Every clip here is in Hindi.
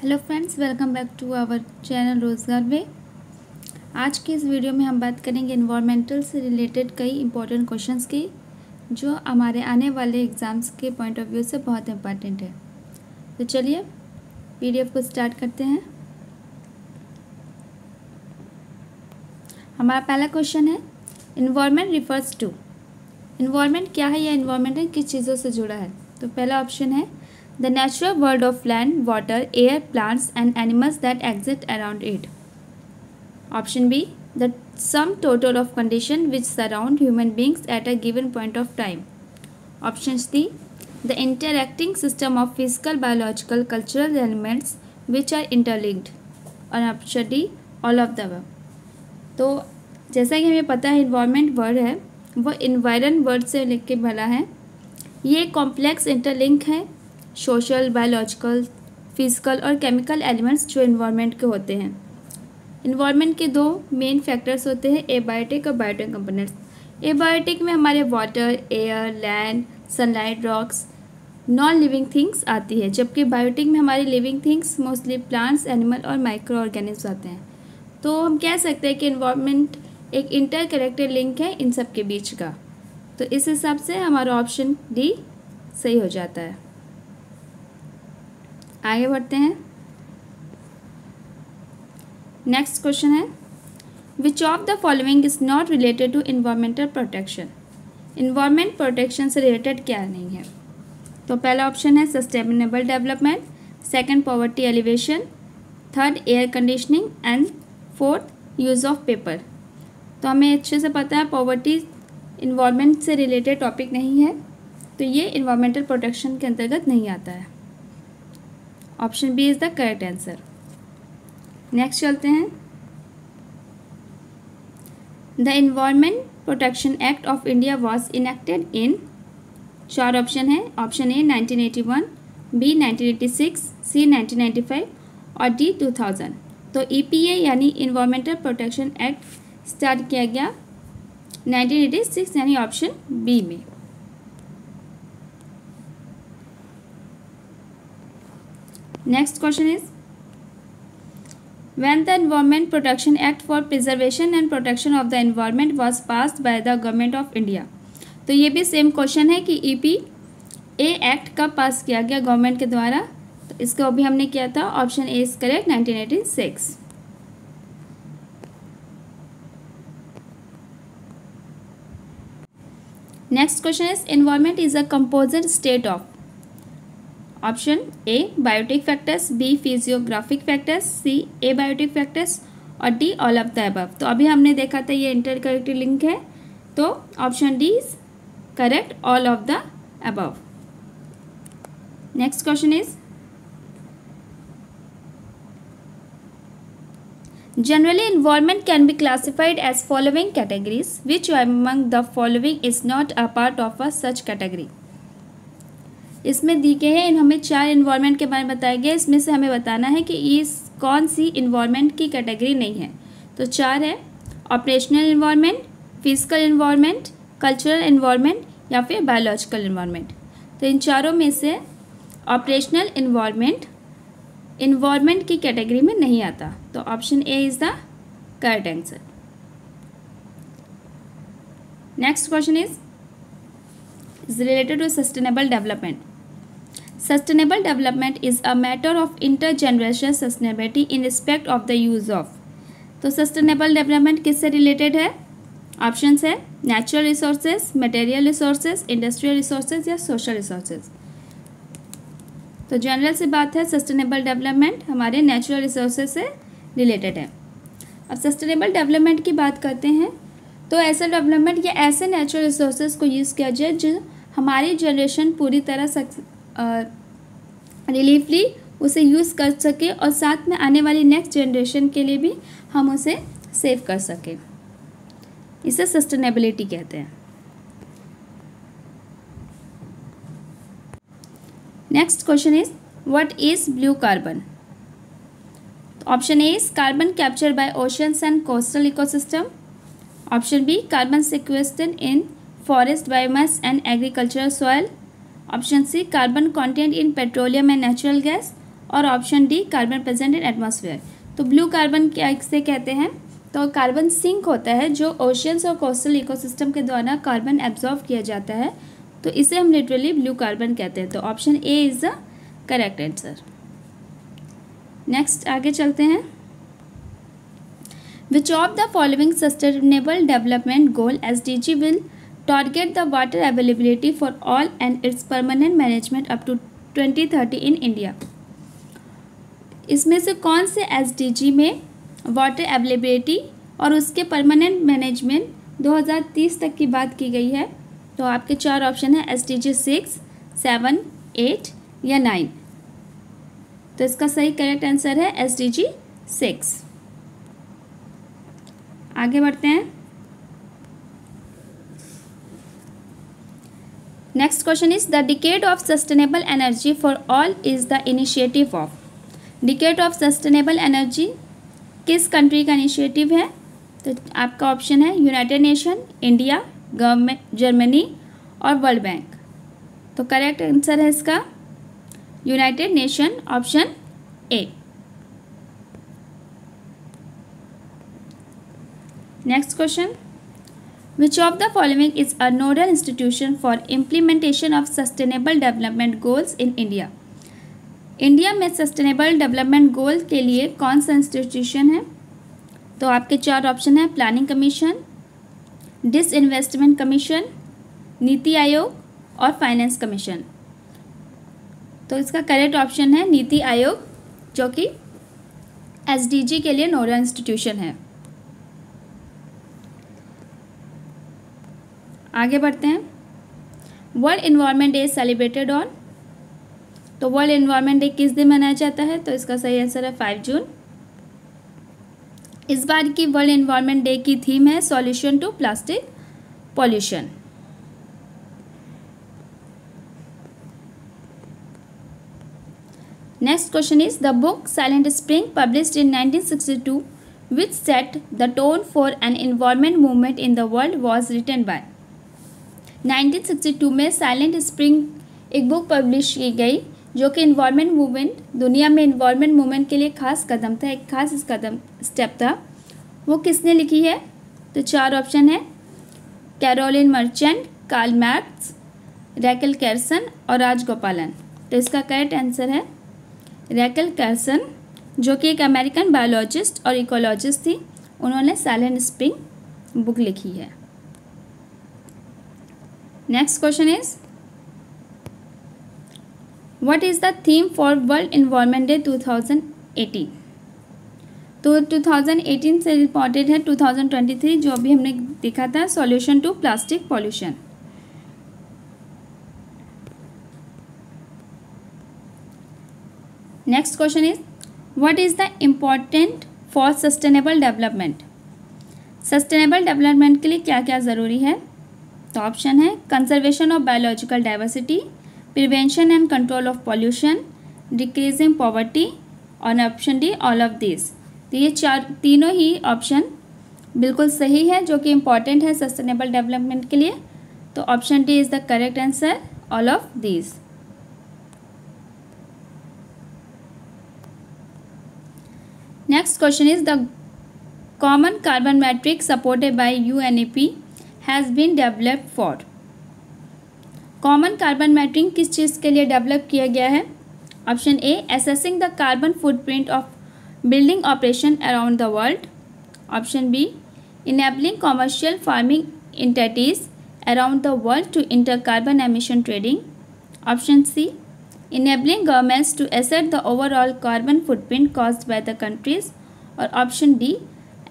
Hello friends, welcome back to our channel Rozgar way. आज की इस वीडियो में हम बात करेंगे इन्वायरमेंटल से रिलेटेड कई इंपॉर्टेंट क्वेश्चंस की जो हमारे आने वाले एग्ज़ाम्स के पॉइंट ऑफ व्यू से बहुत इंपॉर्टेंट है। तो चलिए पीडीएफ को स्टार्ट करते हैं। हमारा पहला क्वेश्चन है, इन्वायरमेंट रिफर्स टू। इन्वायरमेंट क्या है या इन्वायरमेंट किस चीज़ों से जुड़ा है? तो पहला ऑप्शन है the natural world of land, water, air, plants and animals that exist around it. Option B, the sum total of conditions which surround human beings at a given point of time. Option C, the interacting system of physical, biological, cultural elements which are interlinked. और option D, all of the above. तो जैसा कि हमें पता है इन्वायरमेंट वर्ड है वो इन्वायरन वर्ड से लेके बना है। ये कॉम्प्लेक्स इंटरलिंक है सोशल, बायोलॉजिकल, फिजिकल और केमिकल एलिमेंट्स जो इन्वायरमेंट के होते हैं। इन्वायरमेंट के दो मेन फैक्टर्स होते हैं, एबायोटिक और बायोटिक कंपोनेंट्स। एबायोटिक में हमारे water, air, land, sunlight, rocks, non living things आती है, जबकि बायोटिक में हमारी living things mostly plants, animal और माइक्रो ऑर्गेनिज्म आते हैं। तो हम कह सकते हैं कि इन्वायरमेंट एक इंटर कनेक्टेड लिंक है इन सब के बीच का। तो इस हिसाब से हमारा ऑप्शन डी सही हो जाता है। आगे बढ़ते हैं। नेक्स्ट क्वेश्चन है, which of the following is not related to environmental protection. Environment protection से रिलेटेड क्या नहीं है? तो पहला ऑप्शन है sustainable development, second poverty alleviation, third air conditioning and fourth use of paper. तो हमें अच्छे से पता है पॉवर्टी इन्वायरमेंट से रिलेटेड टॉपिक नहीं है, तो ये इन्वायरमेंटल प्रोटेक्शन के अंतर्गत नहीं आता है। Option B is the correct answer. Next चलते हैं। The environment protection act of India was enacted in, चार ऑप्शन है। ऑप्शन ए 1981, बी 1986, सी 1995 और डी 2000। तो EPA यानी इन्वायरमेंटल प्रोटेक्शन एक्ट स्टार्ट किया गया 1986 यानी ऑप्शन बी में। Next question is, when the Environment Protection Act for Preservation and Protection of the Environment was passed by the Government of India। तो ये भी सेम क्वेश्चन है कि EPA एक्ट कब पास किया गया गवर्नमेंट के द्वारा? तो इसको भी हमने किया था, option A is correct, 1986। Next question is, environment is a composite state of. Option A biotic factors, B physiographic factors, C abiotic factors और D all of the above. तो अभी हमने देखा था ये इंटरकनेक्टेड लिंक है, तो option D is correct, all of the above. Next question is, generally environment can be classified as following categories, which among the following is not a part of a such category। इसमें दी गए हैं, हमें चार इन्वायरमेंट के बारे में बताया गया, इसमें से हमें बताना है कि इस कौन सी इन्वायरमेंट की कैटेगरी नहीं है। तो चार है, operational environment, physical environment, cultural environment या फिर बायोलॉजिकल इन्वायरमेंट। तो इन चारों में से ऑपरेशनल इन्वायरमेंट की कैटेगरी में नहीं आता, तो option A is the correct answer. Next question is related to sustainable development. Sustainable development is a matter of intergenerational sustainability in respect of the use of। तो सस्टेनेबल डेवलपमेंट किससे रिलेटेड है? ऑप्शंस है natural resources, material resources, industrial resources या सोशल रिसोर्सेज। तो जनरल सी बात है, सस्टेनेबल डेवलपमेंट हमारे नेचुरल रिसोर्सेज से रिलेटेड है। अब सस्टेनेबल डेवलपमेंट की बात करते हैं, तो ऐसा डेवलपमेंट या ऐसे नेचुरल रिसोर्सेज को यूज़ किया जाए जो हमारी जनरेशन पूरी तरह रिलीफली उसे यूज़ कर सके और साथ में आने वाली नेक्स्ट जनरेशन के लिए भी हम उसे सेव कर सकें। इसे सस्टेनेबिलिटी कहते हैं। Next question is, what is blue carbon? Option A is carbon capture by oceans and coastal ecosystem. Option B carbon sequestered in forest biomass and agricultural soil। Option C carbon content in petroleum and natural gas। और option D carbon present in atmosphere. तो ब्लू कार्बन क्या से कहते हैं, तो कार्बन सिंक होता है जो ओशियंस और कोस्टल इकोसिस्टम के द्वारा कार्बन एब्जॉर्ब किया जाता है, तो इसे हम लिटरली ब्लू कार्बन कहते हैं। तो option A is the correct answer. Next आगे चलते हैं। Which of the following sustainable development goal SDG will target the water availability for all and its permanent management up to 2030 in India. इसमें से कौन से SDG में वाटर अवेलेबिलिटी और उसके परमानेंट मैनेजमेंट 2030 तक की बात की गई है? तो आपके चार ऑप्शन है SDG 6, 7, 8 या 9। तो इसका सही करेक्ट आंसर है SDG 6। आगे बढ़ते हैं। Next question is the decade of sustainable energy for all is the initiative of. Decade of sustainable energy किस कंट्री का इनिशिएटिव है? तो आपका ऑप्शन है United nation, India, government, Germany और वर्ल्ड बैंक। तो करेक्ट आंसर है इसका United nation, option A. Next question, which of the following is a nodal institution for implementation of sustainable development goals in India. India में सस्टेनेबल डेवलपमेंट गोल के लिए कौन सा इंस्टीट्यूशन है? तो आपके चार ऑप्शन है planning commission, disinvestment commission, NITI Aayog और फाइनेंस कमीशन। तो इसका करेक्ट ऑप्शन है नीति आयोग, जो कि SDG के लिए नोडल इंस्टीट्यूशन है। आगे बढ़ते हैं। World environment day celebrated on. तो वर्ल्ड एनवायरनमेंट डे किस दिन मनाया जाता है? तो इसका सही आंसर है 5 जून। इस बार की वर्ल्ड एनवायरनमेंट डे की थीम है solution to plastic pollution. Next question is the book silent spring published in 1962 which set the tone for an environment movement in the world was written by। 1962 में साइलेंट स्प्रिंग एक बुक पब्लिश की गई जो कि इन्वायरमेंट मूवमेंट, दुनिया में इन्वायरमेंट मूवमेंट के लिए खास कदम था, एक खास स्टेप था। वो किसने लिखी है? तो चार ऑप्शन है कैरोलिन मर्चेंट, कार्ल मार्क्स, रैकेल कैर्सन और राजगोपालन। तो इसका करेक्ट आंसर है रैकेल कैर्सन, जो कि एक अमेरिकन बायोलॉजिस्ट और इकोलॉजिस्ट थी। उन्होंने साइलेंट स्प्रिंग बुक लिखी है। Next question is what is the theme for world environment day 2018। तो 2018 से रिपोर्टेड है 2023, जो अभी हमने देखा था solution to plastic pollution. Next question is what is the important for sustainable development. Sustainable development के लिए क्या क्या ज़रूरी है? तो ऑप्शन है conservation of biological diversity, prevention and control of pollution, decreasing poverty और option D all of this. तो ये तीनों ही ऑप्शन बिल्कुल सही है जो कि इम्पॉर्टेंट है सस्टेनेबल डेवलपमेंट के लिए। तो option D is the correct answer, all of this. Next question is the common carbon metric supported by UNEP has been developed for. Common carbon metric किस चीज़ के लिए डेवलप किया गया है? Option A assessing the carbon footprint of building operation around the world, option B enabling commercial farming entities around the world to inter carbon emission trading, option C enabling governments to assess the overall carbon footprint caused by the countries, और option D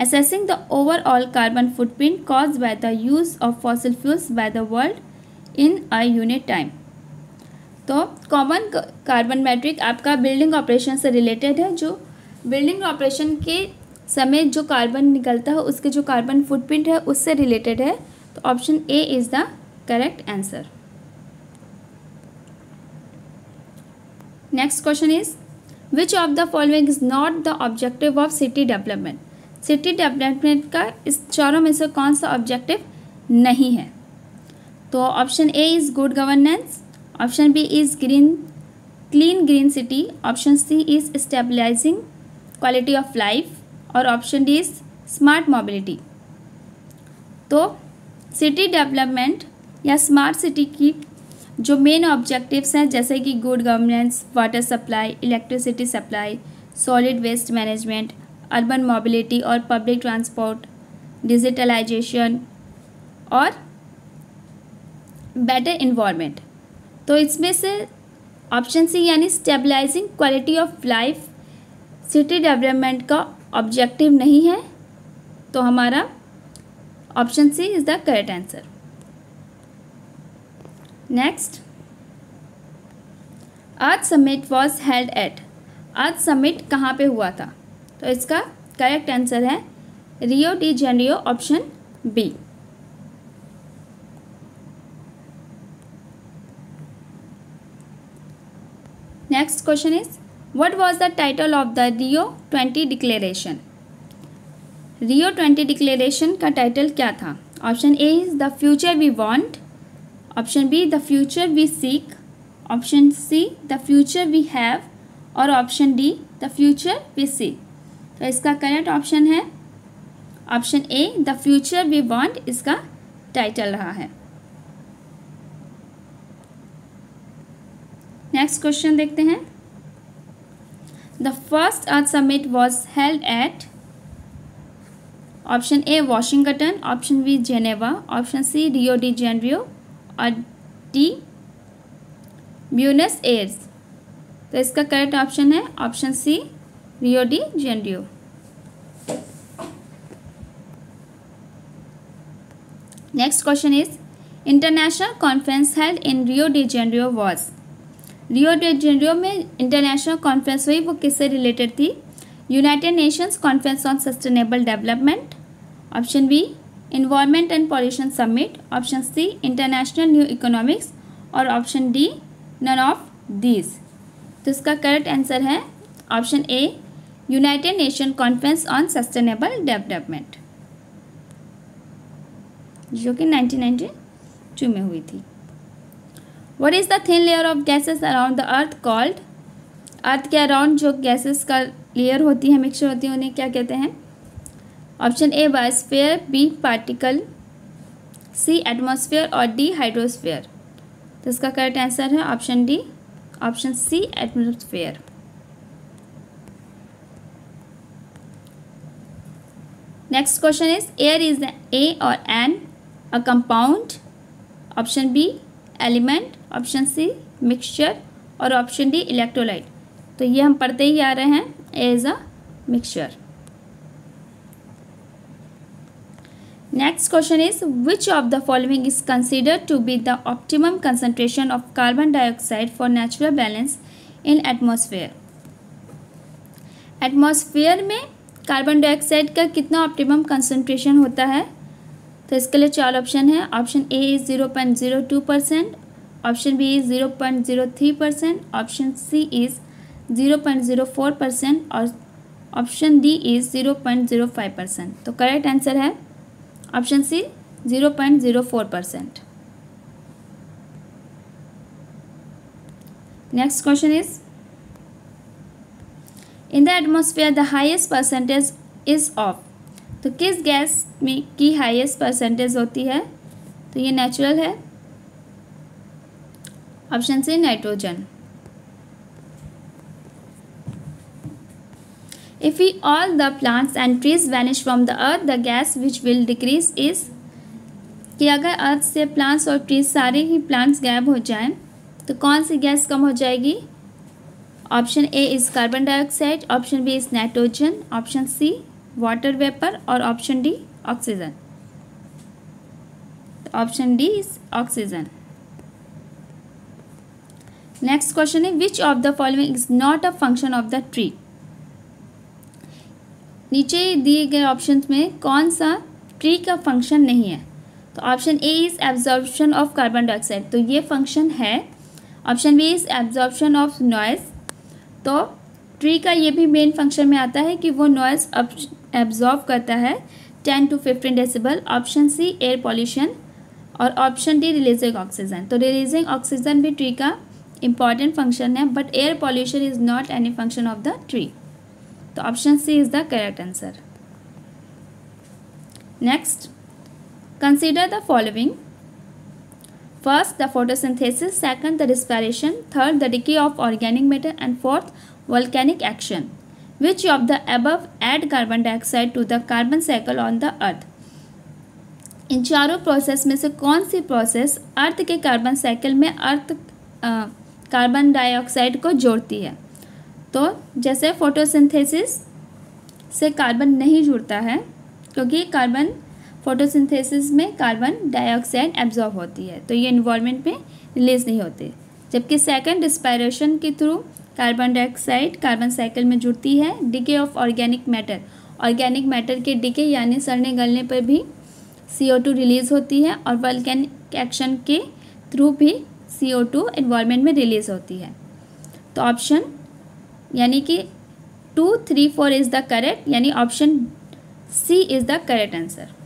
assessing the overall carbon footprint caused by the use of fossil fuels by the world in a unit time। तो कॉमन कार्बन मैट्रिक आपका बिल्डिंग ऑपरेशन से रिलेटेड है, जो बिल्डिंग ऑपरेशन के समय जो कार्बन निकलता है उसके जो कार्बन फुटप्रिंट है उससे रिलेटेड है। तो option A is the correct answer. Next question is which of the following is not the objective of city development. City development का इस चारों में से कौन सा ऑब्जेक्टिव नहीं है? तो option A is good governance, option B is green clean green city, option C is stabilising quality of life और option D is smart mobility. तो सिटी डेवलपमेंट या स्मार्ट सिटी की जो मेन ऑब्जेक्टिव्स हैं जैसे कि good governance, water supply, electricity supply, solid waste management, urban mobility और पब्लिक ट्रांसपोर्ट, डिजिटलाइजेशन और बेटर इन्वायरमेंट। तो इसमें से ऑप्शन सी यानी stabilising quality of life city development का ऑब्जेक्टिव नहीं है, तो हमारा option C is the correct answer. Next, earth summit was held at, earth summit कहाँ पे हुआ था? तो इसका करेक्ट आंसर है Rio de Janeiro, option B. Next question is what was the title of the Rio 20 declaration? Rio 20 declaration का टाइटल क्या था? Option A is the future we want, option B the future we seek, option see the future we have और option D the future we see. तो इसका करेक्ट ऑप्शन है option A the future we want, इसका टाइटल रहा है। नेक्स्ट क्वेश्चन देखते हैं। The first Earth summit was held at, option A Washington, option B Geneva, option C Rio de Janeiro और डी ब्यूनस एयर्स। तो इसका करेक्ट ऑप्शन है option C Rio de Janeiro. Next question is international conference held in Rio de Janeiro was, Rio de Janeiro में इंटरनेशनल कॉन्फ्रेंस हुई, वो किससे रिलेटेड थी? United Nations conference on sustainable development, option B environment and pollution summit, option C international new economics और option D none of these. तो इसका करेक्ट आंसर है option A United Nation conference on sustainable development, जो कि 1992 में हुई थी। What is the thin layer of gases around the earth called? अर्थ के अराउंड जो गैसेस का लेयर होती है, मिक्सचर होती है, उन्हें क्या कहते हैं? Option A biosphere, B particle, C atmosphere और डी हाइड्रोस्फीयर। तो इसका करेक्ट आंसर है option D, option C atmosphere. Next question is air is a और an a compound, option B element, option C mixture और ऑप्शन डी इलेक्ट्रोलाइट। तो ये हम पढ़ते ही आ रहे हैं, A is a mixture. Next question is which of the following is considered to be the optimum concentration of carbon dioxide for natural balance in atmosphere? Atmosphere में कार्बन डाइऑक्साइड का कितना ऑप्टिमम कंसंट्रेशन होता है? तो इसके लिए 4 ऑप्शन है। Option A is 0.02%, option B is 0.03%, option C is 0.04% और ऑप्शन डी इज 0.05%। तो करेक्ट आंसर है option C 0.04%। Next question is in the atmosphere the highest percentage is of, तो किस गैस में की हाईएस्ट परसेंटेज होती है? तो ये नेचुरल है, option C nitrogen. If we all the plants and trees vanish from the earth the gas which will decrease is, कि अगर अर्थ से प्लांट्स और ट्रीज सारे ही प्लांट्स गायब हो जाएं तो कौन सी गैस कम हो जाएगी? Option A is carbon dioxide, option B is nitrogen, option C water vapour और option D oxygen. Option D is oxygen. Next question है which of the following is not a function of the tree? नीचे दिए गए ऑप्शंस में कौन सा ट्री का फंक्शन नहीं है? तो option A is absorption of carbon dioxide, तो ये फंक्शन है। Option B is absorption of noise, तो ट्री का ये भी मेन फंक्शन में आता है कि वो नॉइज एब्जॉर्ब करता है 10 to 15 decibel. Option C air pollution और ऑप्शन डी रिलीजिंग ऑक्सीजन, तो रिलीजिंग ऑक्सीजन भी ट्री का इम्पॉर्टेंट फंक्शन है, but air pollution is not any function of the tree. तो option C is the correct answer. Next, consider the following. First, the photosynthesis, second, the respiration, third, the decay of organic matter and fourth, volcanic action. Which of the above add carbon dioxide to the carbon cycle on the earth. इन चारों प्रोसेस में से कौन सी प्रोसेस अर्थ के कार्बन साइकिल में कार्बन डाइऑक्साइड को जोड़ती है। तो जैसे फोटोसिंथेसिस से कार्बन नहीं जुड़ता है, क्योंकि कार्बन फोटोसिंथेसिस में कार्बन डाइऑक्साइड एब्जॉर्ब होती है, तो ये इन्वायरमेंट में रिलीज नहीं होते। जबकि सेकंड, रिस्पिरेशन के through carbon dioxide carbon cycle में जुड़ती है। Decay of organic matter, organic matter के डिके यानी सड़ने गलने पर भी CO2 रिलीज़ होती है, और वोल्केनिक एक्शन के थ्रू भी CO2 इन्वायरमेंट में रिलीज़ होती है। तो ऑप्शन यानी कि 2, 3, 4 इज़ द करेक्ट, यानी option C is the correct answer.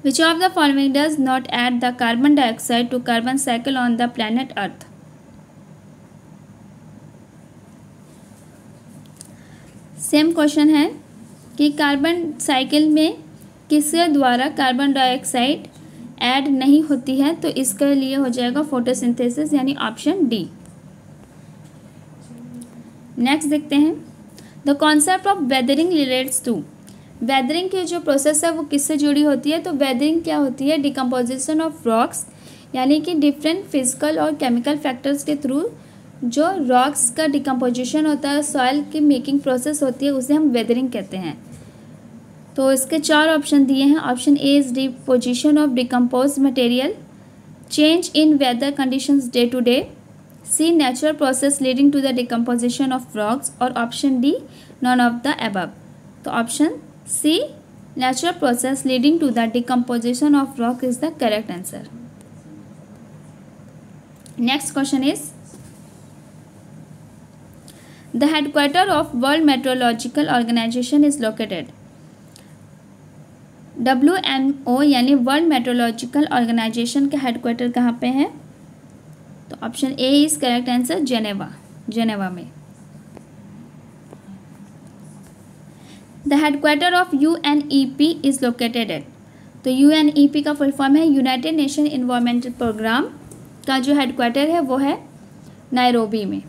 Which of the following does not add the carbon dioxide to carbon cycle on the planet Earth? Same question है कि कार्बन साइकिल में किसके द्वारा कार्बन डाइऑक्साइड ऐड नहीं होती है, तो इसके लिए हो जाएगा फोटोसिंथेसिस, यानी ऑप्शन डी। नेक्स्ट देखते हैं, the concept of weathering relates to. Weathering की जो प्रोसेस है वो किससे जुड़ी होती है। तो वेदरिंग क्या होती है, डिकम्पोजिशन ऑफ रॉक्स, यानी कि डिफरेंट फिजिकल और केमिकल फैक्टर्स के थ्रू जो रॉक्स का डिकम्पोजिशन होता है, सॉइल की मेकिंग प्रोसेस होती है, उसे हम वेदरिंग कहते हैं। तो इसके 4 ऑप्शन दिए हैं। Option A is deposition of decompose material, change in weather conditions day to day, C natural process leading to the decomposition of rocks, और option D none of the above. तो option C natural process leading to the decomposition of rock is the correct answer. Next question is, the headquarter of World Meteorological Organisation is located. WMO यानी वर्ल्ड मेट्रोलॉजिकल ऑर्गेनाइजेशन का हेडक्वार्टर कहाँ पे है। तो option A is correct answer, Geneva में। The headquarter of UNEP is located at. तो UNEP का फुल फॉर्म है यूनाइटेड नेशन इन्वायरमेंटल प्रोग्राम, का जो हेडक्वार्टर है वो है नायरोबी में।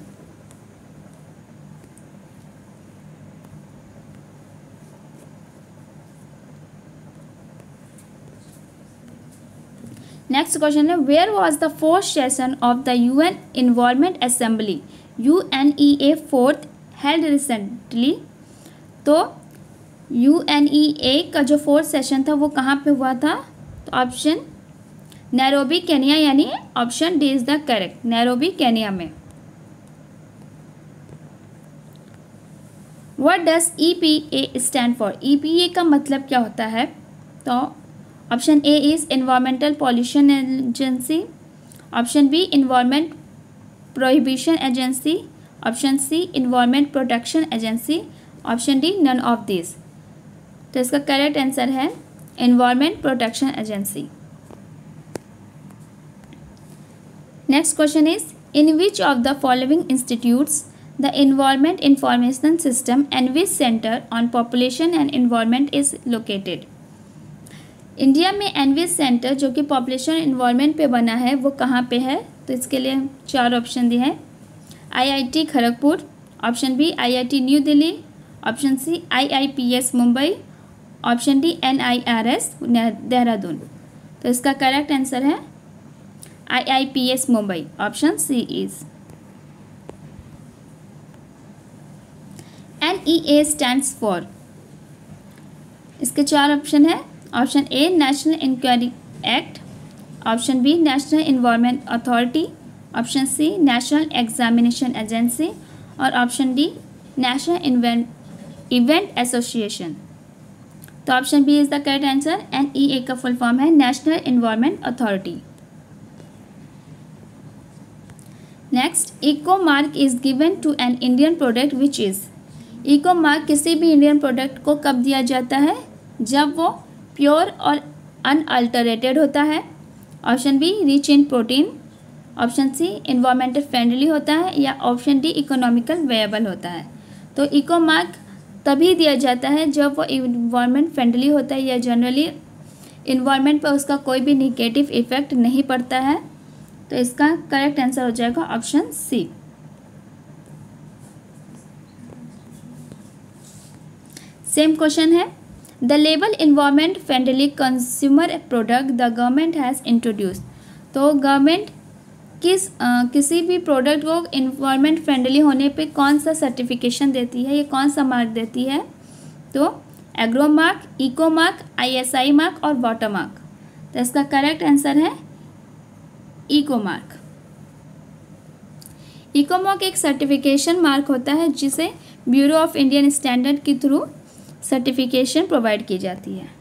नेक्स्ट क्वेश्चन है, where was the 4th session of the UN environment assembly UNEA 4th held recently. तो UNEA का जो 4th सेशन था वो कहाँ पे हुआ था। तो ऑप्शन नैरोबी केनिया, यानी option D is the correct, Nairobi Kenya में। What does EPA stand for. EPA का मतलब क्या होता है। तो option A is environmental pollution agency, option B environment prohibition agency, option C environment protection agency, option D none of this. तो इसका करेक्ट आंसर है environment protection agency. Next question is, in which of the following institutes the environment information system एनविस centre on population and environment is located. India में एनविस सेंटर जो कि पॉपुलेशन एनवायरमेंट पे बना है वो कहाँ पे है। तो इसके लिए 4 ऑप्शन दिए हैं। IIT Kharagpur, option B IIT New Delhi, option C IIPS Mumbai, option D NIRS Dehradun. तो इसका करेक्ट आंसर है IIPS Mumbai, option C is. NEA stands for. इसके 4 ऑप्शन है। Option A national enquiry act, option B national environment authority, option C national examination agency, और option D national event association. तो option B is the correct answer. NEA का फुल फॉर्म है national environment authority. Next, eco mark is given to an Indian product which is. Eco mark किसी भी इंडियन प्रोडक्ट को कब दिया जाता है, जब वो प्योर और अनअल्टरेटेड होता है, option B rich in protein, option C environmental friendly होता है, या ऑप्शन डी इकोनॉमिकल वेएबल होता है। तो इको मार्क तभी दिया जाता है जब वो इन्वायरमेंट फ्रेंडली होता है या जनरली इन्वायरमेंट पर उसका कोई भी निगेटिव इफेक्ट नहीं पड़ता है। तो इसका करेक्ट आंसर हो जाएगा ऑप्शन सी। सेम क्वेश्चन है, the label environment friendly consumer product the government has introduce. तो गवर्नमेंट किसी भी प्रोडक्ट को इन्वायरमेंट फ्रेंडली होने पे कौन सा सर्टिफिकेशन देती है, ये कौन सा मार्क देती है? तो agro mark, eco mark, ISI mark और वाटर मार्क। तो इसका करेक्ट आंसर है इको मार्क। इको मार्क एक सर्टिफिकेशन मार्क होता है जिसे ब्यूरो ऑफ इंडियन स्टैंडर्ड के थ्रू सर्टिफिकेशन प्रोवाइड की जाती है।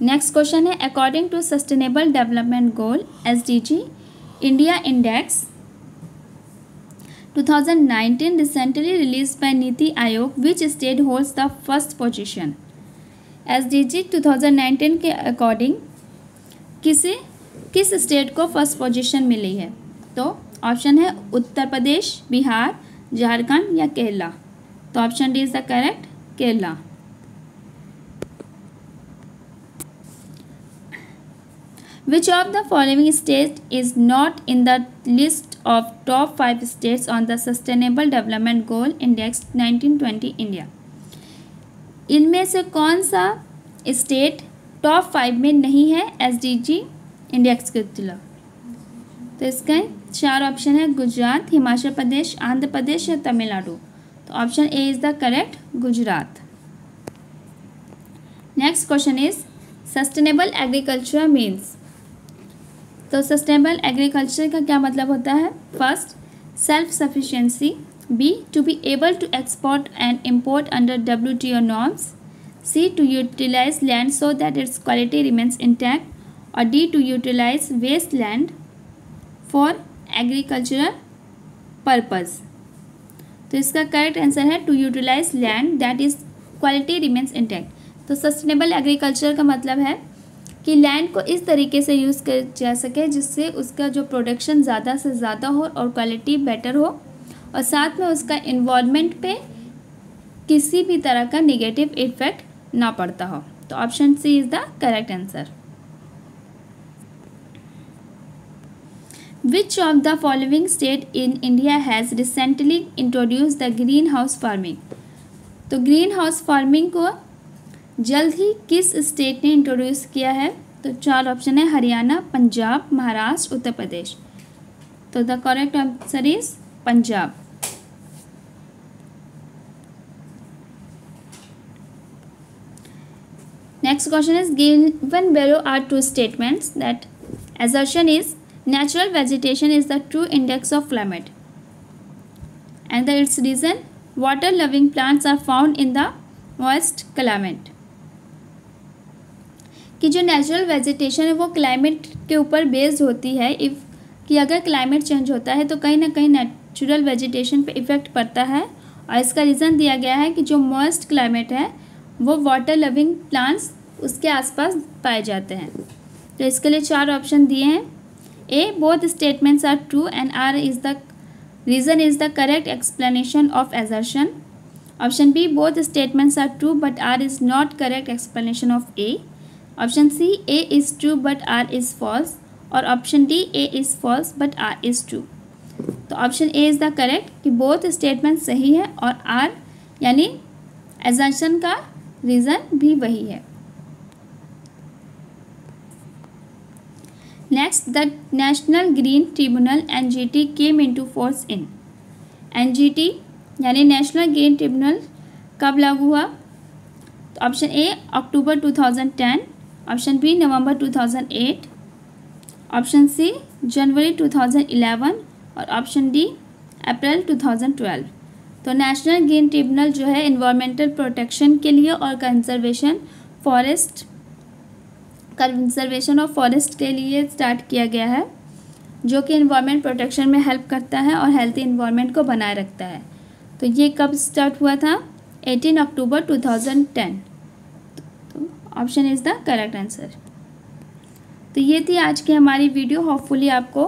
नेक्स्ट क्वेश्चन है, according to sustainable development goal SDG India index 2019 recently released by NITI Aayog, which state holds the first position? SDG 2019 के अकॉर्डिंग किस स्टेट को फर्स्ट पोजीशन मिली है? तो ऑप्शन है उत्तर प्रदेश, बिहार, झारखंड या केरला। तो option D is the correct, Kerala. Which of the following state is not in the list of top 5 states on the Sustainable Development Goal Index 1920 India? इनमें से कौन सा स्टेट टॉप 5 में नहीं है SDG इंडेक्स के तुलना? तो इसके 4 ऑप्शन है, गुजरात, हिमाचल प्रदेश, आंध्र प्रदेश या तमिलनाडु। तो option A is the correct, Gujarat. Next question is sustainable agriculture means. तो सस्टेनेबल एग्रीकल्चर का क्या मतलब होता है? First, self sufficiency, B to be able to export and import under WTO norms, C to utilise land so that its quality remains intact, और D to utilise waste land for agricultural purpose. तो इसका करेक्ट आंसर है to utilise land that is quality remains intact. तो सस्टेनेबल एग्रीकल्चर का मतलब है कि लैंड को इस तरीके से यूज़ कर जा सके जिससे उसका जो प्रोडक्शन ज़्यादा से ज़्यादा हो और क्वालिटी बेटर हो, और साथ में उसका इन्वायरमेंट पे किसी भी तरह का नेगेटिव इफेक्ट ना पड़ता हो। तो option C is the correct answer. Which of the following state in India has recently introduced the greenhouse farming? तो ग्रीन हाउस फार्मिंग को जल्द ही किस स्टेट ने इंट्रोड्यूस किया है? तो 4 ऑप्शन है, हरियाणा, पंजाब, महाराष्ट्र, उत्तर प्रदेश। तो the correct answer is Punjab. Next question is given below are 2 statements that assertion is natural vegetation is the true index of climate and its reason water loving plants are found in the moist climate। कि जो नेचुरल वेजिटेशन है वो क्लाइमेट के ऊपर बेस्ड होती है। इफ़ कि अगर क्लाइमेट चेंज होता है तो कहीं ना कहीं नेचुरल वेजिटेशन पे इफ़ेक्ट पड़ता है, और इसका रीज़न दिया गया है कि जो मॉइस्ट क्लाइमेट है वो वाटर लविंग प्लांट्स उसके आसपास पाए जाते हैं। तो इसके लिए 4 ऑप्शन दिए हैं। A, both statements are true and R is the reason is the correct explanation of assertion। Option B, both statements are true but R is not correct explanation of A. Option C, A is true but R is false, और option D, A is false but R is true. तो option A is the correct कि बोथ स्टेटमेंट सही है और आर यानी assertion का रीज़न भी वही है। Next, the national green tribunal NGT came into force in. NGT यानी नेशनल ग्रीन ट्रिब्यूनल कब लागू हुआ? तो option A, October 2010, option B, November 2008, option C, January 2011 और ऑप्शन डी, अप्रैल 2012। तो नेशनल ग्रीन ट्रिब्यूनल जो है इन्वायरमेंटल प्रोटेक्शन के लिए और कंजर्वेशन ऑफ फॉरेस्ट के लिए स्टार्ट किया गया है, जो कि इन्वायरमेंट प्रोटेक्शन में हेल्प करता है और हेल्थी इन्वायरमेंट को बनाए रखता है। तो ये कब स्टार्ट हुआ था? 18 अक्टूबर 2010। तो option is the correct answer. तो ये थी आज की हमारी वीडियो। होपफुली आपको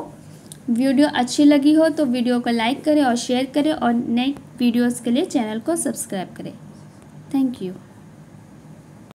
वीडियो अच्छी लगी हो तो वीडियो को लाइक करें और शेयर करें और नए वीडियोस के लिए चैनल को सब्सक्राइब करें। Thank you.